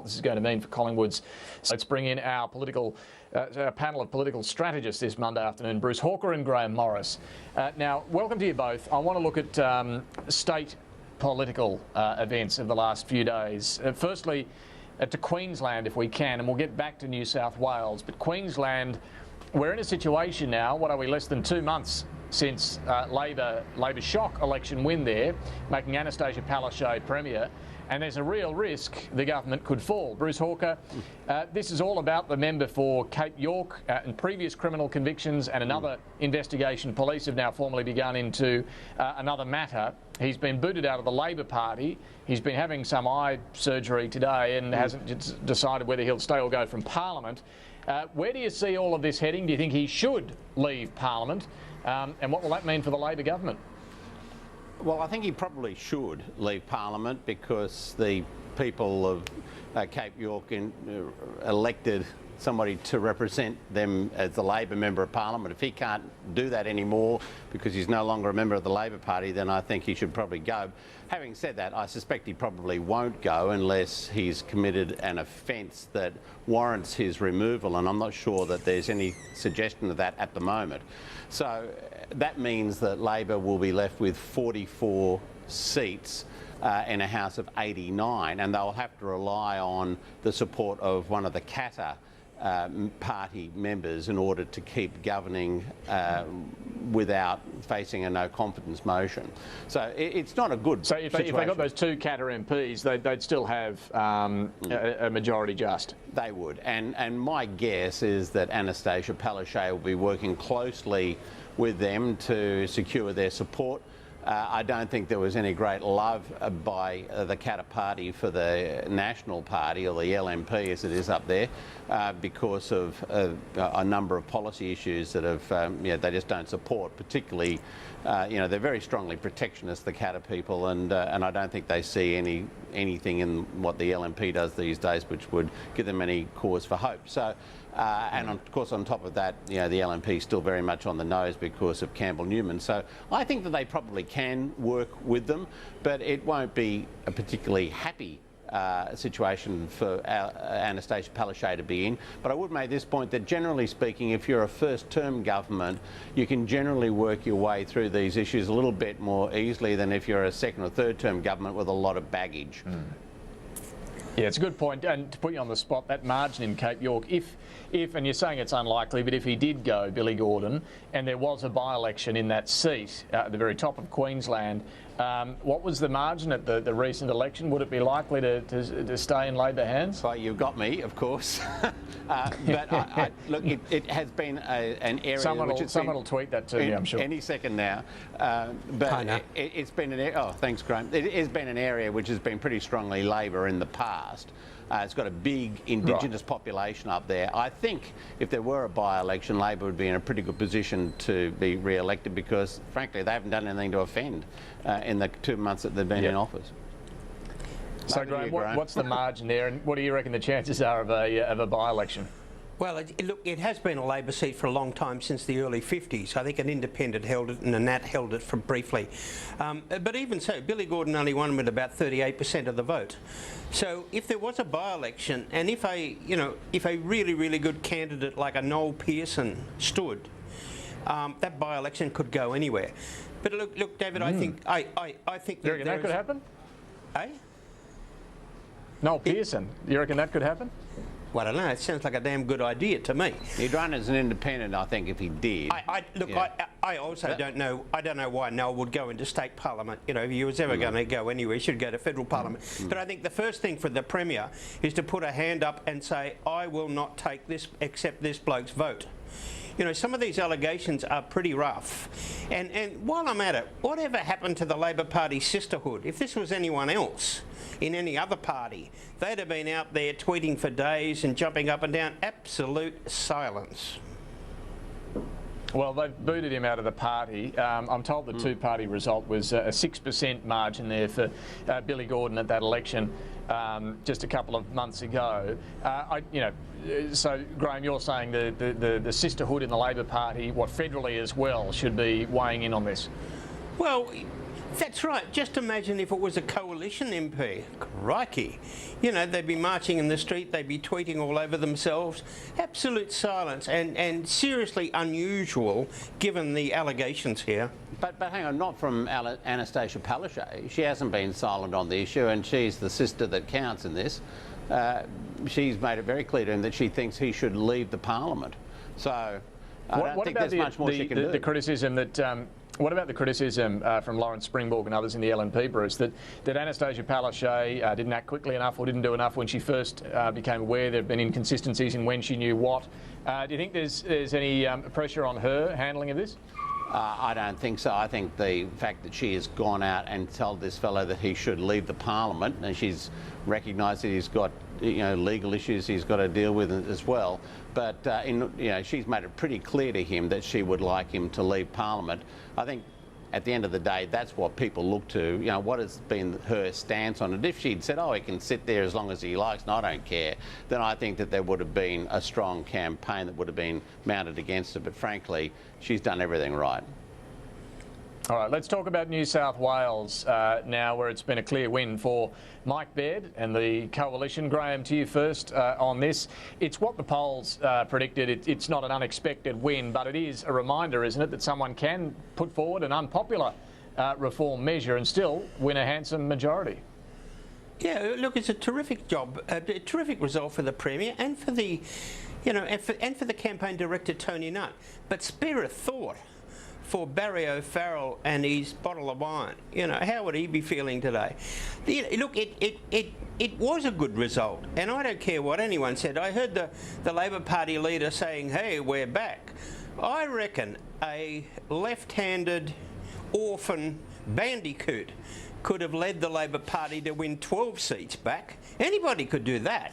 this is going to mean for Collingwood's. So let's bring in our panel of political strategists this Monday afternoon, Bruce Hawker and Grahame Morris. Now, welcome to you both. I want to look at state political events of the last few days. Firstly, to Queensland, if we can, and we'll get back to New South Wales. But Queensland, we're in a situation now, what are we, less than 2 months since Labor's shock election win there, making Anastasia Palaszczuk Premier. And there's a real risk the government could fall. Bruce Hawker, this is all about the member for Cape York and previous criminal convictions and another investigation. Police have now formally begun into another matter. He's been booted out of the Labor Party. He's been having some eye surgery today and hasn't decided whether he'll stay or go from Parliament. Where do you see all of this heading? Do you think he should leave Parliament? And what will that mean for the Labor government? Well, I think he probably should leave Parliament because the people of Cape York elected somebody to represent them as the Labor member of Parliament. If he can't do that anymore because he's no longer a member of the Labor Party, then I think he should probably go. Having said that, I suspect he probably won't go unless he's committed an offence that warrants his removal, and I'm not sure that there's any suggestion of that at the moment. So that means that Labor will be left with 44 seats in a House of 89, and they'll have to rely on the support of one of the Qatar party members in order to keep governing without facing a no confidence motion. So it's not a good situation. So if they got those two Qatar MPs, they'd still have a majority just. They would. And my guess is that Anastasia Palaszczuk will be working closely with them to secure their support. I don't think there was any great love by the Qatar Party for the National Party, or the LNP as it is up there, because of a number of policy issues that have, they just don't support. Particularly, they're very strongly protectionist, the Qatar people, and I don't think they see anything in what the LNP does these days which would give them any cause for hope. So. And of course, on top of that, the LNP is still very much on the nose because of Campbell Newman. So I think that they probably can work with them, but it won't be a particularly happy situation for Anastasia Palaszczuk to be in. But I would make this point that generally speaking, if you're a first-term government, you can generally work your way through these issues a little bit more easily than if you're a second or third-term government with a lot of baggage. Yeah, it's a good point. And to put you on the spot, that margin in Cape York, if and you're saying it's unlikely, but if he did go, Billy Gordon, and there was a by-election in that seat at the very top of Queensland, what was the margin at the recent election? Would it be likely to stay in Labor hands? Well, you've got me, of course. But look, it has been an area someone will tweet that to you, I'm sure. Any second now. But it's been an area. Oh, thanks, Grahame. It has been an area which has been pretty strongly Labor in the past. It's got a big Indigenous population up there. I think if there were a by-election, Labor would be in a pretty good position to be re-elected because, frankly, they haven't done anything to offend in the 2 months that they've been in office. So, Grahame, what's the margin there, and what do you reckon the chances are of a by-election? Well, look, it has been a Labor seat for a long time, since the early 50s. I think an independent held it and a Nat held it for briefly. But even so, Billy Gordon only won with about 38% of the vote. So if there was a by-election, and if a really, really good candidate like a Noel Pearson stood, that by-election could go anywhere. But look, David, I think you reckon that could happen? Eh? Noel Pearson, you reckon that could happen? Well, I don't know. It sounds like a damn good idea to me. He'd run as an independent, I think, if he did. I also don't know. I don't know why Noel would go into state parliament. If he was ever going to go anywhere, he should go to federal parliament. But I think the first thing for the Premier is to put a hand up and say, "I will not take this, accept this bloke's vote." Some of these allegations are pretty rough. And while I'm at it, whatever happened to the Labor Party sisterhood? If this was anyone else in any other party, they'd have been out there tweeting for days and jumping up and down. Absolute silence. Well, they've booted him out of the party. I'm told the two-party result was a 6% margin there for Billy Gordon at that election just a couple of months ago. So, Grahame, you're saying the sisterhood in the Labor Party, federally as well, should be weighing in on this? Well, That's right. Just imagine if it was a coalition MP. Crikey. You know, they'd be marching in the street, they'd be tweeting all over themselves. Absolute silence and seriously unusual given the allegations here. But hang on, not from Anastasia Palaszczuk. She hasn't been silent on the issue, and she's the sister that counts in this. She's made it very clear to him that she thinks he should leave the parliament. So I don't think there's much more she can do. The criticism that... what about the criticism from Lawrence Springborg and others in the LNP, Bruce, that Anastasia Palaszczuk didn't act quickly enough or didn't do enough when she first became aware there had been inconsistencies in when she knew what? Do you think there's any pressure on her handling of this? I don't think so. I think the fact that she has gone out and told this fellow that he should leave the parliament, and she's recognised that he's got legal issues he's got to deal with as well. But she's made it pretty clear to him that she would like him to leave parliament. I think at the end of the day, that's what people look to. What has been her stance on it? If she'd said, "Oh, he can sit there as long as he likes, and I don't care," then I think that there would have been a strong campaign that would have been mounted against her. But frankly, she's done everything right. All right, let's talk about New South Wales now, where it's been a clear win for Mike Baird and the coalition. Graham, to you first on this. It's what the polls predicted. It's not an unexpected win, but it is a reminder, isn't it, that someone can put forward an unpopular reform measure and still win a handsome majority. Yeah, look, it's a terrific job, a terrific result for the Premier and for the, and for the campaign director Tony Nutt. But spare a thought for Barry O'Farrell and his bottle of wine. How would he be feeling today? Look, it was a good result, and I don't care what anyone said. I heard the Labor Party leader saying, "Hey, we're back." I reckon a left-handed orphan bandicoot could have led the Labor Party to win 12 seats back. Anybody could do that.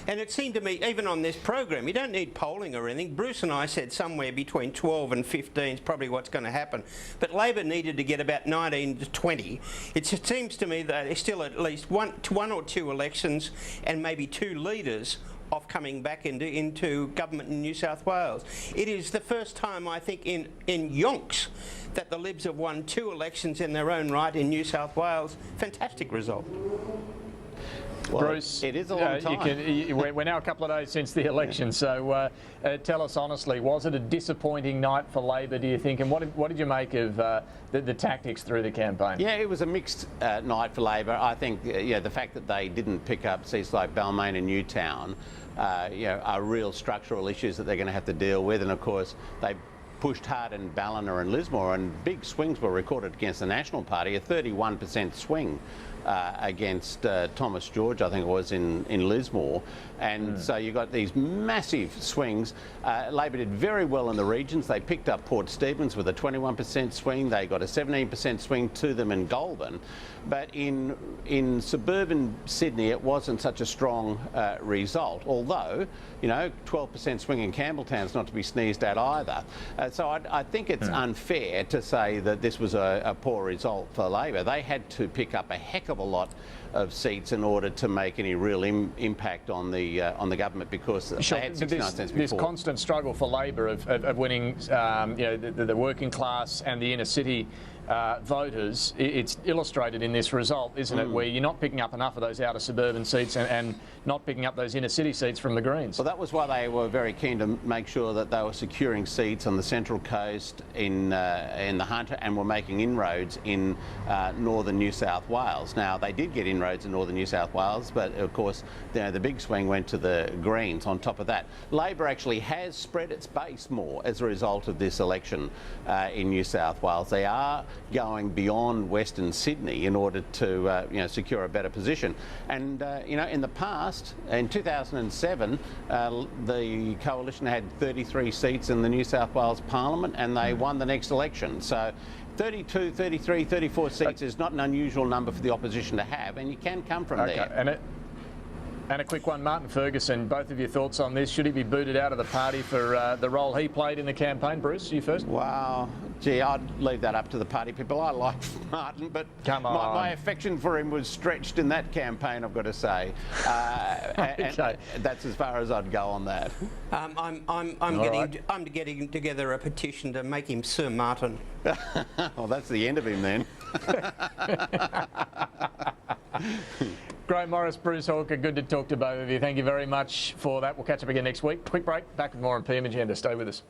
And it seemed to me, even on this program, you don't need polling or anything. Bruce and I said somewhere between 12 and 15 is probably what's going to happen. But Labor needed to get about 19 to 20. It seems to me that there's still at least one or two elections and maybe two leaders of coming back into government in New South Wales. It is the first time, I think, in yonks that the Libs have won two elections in their own right in New South Wales. Fantastic result. Well, Bruce, it is a long time. We're now a couple of days since the election, so tell us honestly, was it a disappointing night for Labor, do you think? And what did you make of the tactics through the campaign? Yeah, it was a mixed night for Labor. I think the fact that they didn't pick up seats like Balmain and Newtown are real structural issues that they're going to have to deal with. And of course, they pushed hard in Ballina and Lismore, and big swings were recorded against the National Party, a 31% swing against Thomas George, I think it was, in Lismore. And so you got these massive swings. Labor did very well in the regions. They picked up Port Stephens with a 21% swing. They got a 17% swing to them in Goulburn. But in suburban Sydney, it wasn't such a strong result, although, 12% swing in Campbelltown's not to be sneezed at either. So I think it's unfair to say that this was a poor result for Labor. They had to pick up a heck of a lot of seats in order to make any real impact on the government, because they had 69 cents before. This constant struggle for Labor of winning the working class and the inner city voters, it's illustrated in this result, isn't it, where you're not picking up enough of those outer suburban seats and not picking up those inner city seats from the Greens. Well, that was why they were very keen to make sure that they were securing seats on the Central Coast, in the Hunter, and were making inroads in northern New South Wales. Now, they did get inroads in northern New South Wales, but of course the big swing went to the Greens on top of that. Labor actually has spread its base more as a result of this election in New South Wales. They are going beyond Western Sydney in order to secure a better position. And in the past, in 2007, the coalition had 33 seats in the New South Wales Parliament, and they won the next election. So 32, 33, 34 seats is not an unusual number for the opposition to have, and you can come from there. And a quick one, Martin Ferguson, both of your thoughts on this. Should he be booted out of the party for the role he played in the campaign? Bruce, you first. Wow. Gee, I'd leave that up to the party people. I like Martin, but Come on. My affection for him was stretched in that campaign, I've got to say. Okay. And that's as far as I'd go on that. I'm getting together a petition to make him Sir Martin. Well, that's the end of him then. Grahame Morris, Bruce Hawker, good to talk to both of you. Thank you very much for that. We'll catch up again next week. Quick break, back with more on PM Agenda. Stay with us.